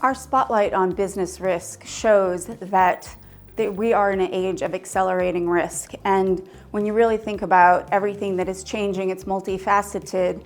Our spotlight on business risk shows that we are in an age of accelerating risk. And when you really think about everything that is changing, it's multifaceted,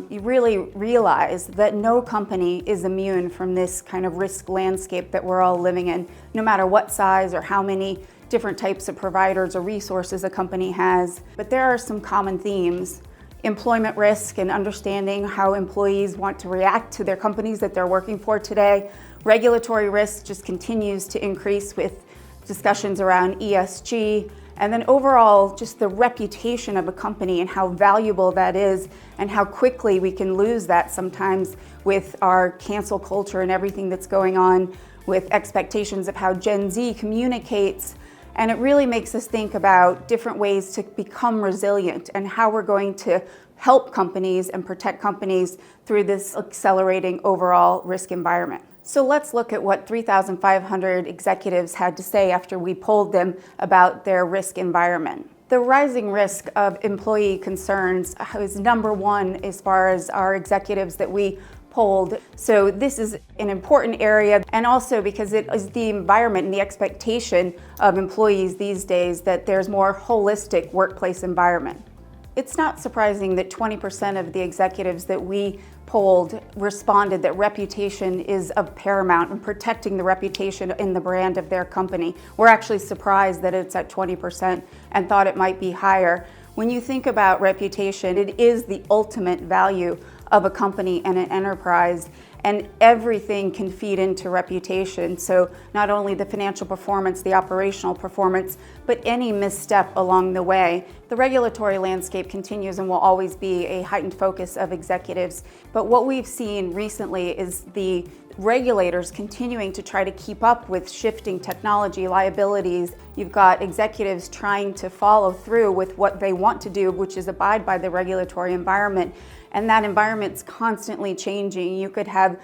you really realize that no company is immune from this kind of risk landscape that we're all living in, no matter what size or how many different types of providers or resources a company has. But there are some common themes. Employment risk and understanding how employees want to react to their companies that they're working for today. Regulatory risk just continues to increase with discussions around ESG. And then overall, just the reputation of a company and how valuable that is and how quickly we can lose that sometimes with our cancel culture and everything that's going on with expectations of how Gen Z communicates. And it really makes us think about different ways to become resilient and how we're going to help companies and protect companies through this accelerating overall risk environment. So let's look at what 3,500 executives had to say after we polled them about their risk environment. The rising risk of employee concerns is number one as far as our executives that we polled. So this is an important area, and also because it is the environment and the expectation of employees these days that there's more holistic workplace environment. It's not surprising that 20% of the executives that we polled responded that reputation is of paramount and protecting the reputation in the brand of their company. We're actually surprised that it's at 20% and thought it might be higher. When you think about reputation, it is the ultimate value of a company and an enterprise, and everything can feed into reputation. So not only the financial performance, the operational performance, but any misstep along the way. The regulatory landscape continues and will always be a heightened focus of executives. But what we've seen recently is the regulators continuing to try to keep up with shifting technology liabilities. You've got executives trying to follow through with what they want to do, which is abide by the regulatory environment. And that environment's constantly changing. You could have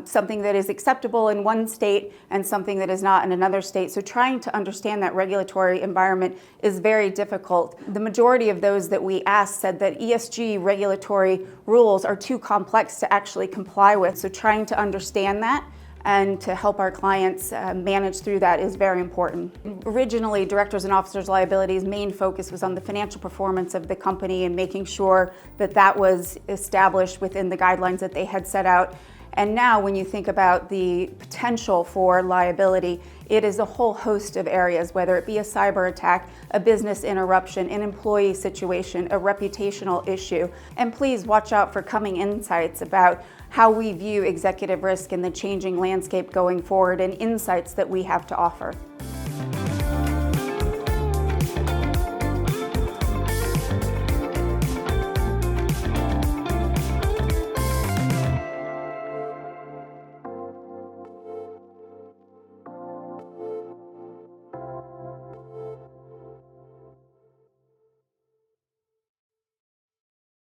something that is acceptable in one state and something that is not in another state. So trying to understand that regulatory environment is very difficult. The majority of those that we asked said that ESG regulatory rules are too complex to actually comply with. So trying to understand that and to help our clients manage through that is very important. Originally, directors and officers' liabilities' main focus was on the financial performance of the company and making sure that that was established within the guidelines that they had set out. And now when you think about the potential for liability, it is a whole host of areas, whether it be a cyber attack, a business interruption, an employee situation, a reputational issue. And please watch out for coming insights about how we view executive risk in the changing landscape going forward and insights that we have to offer.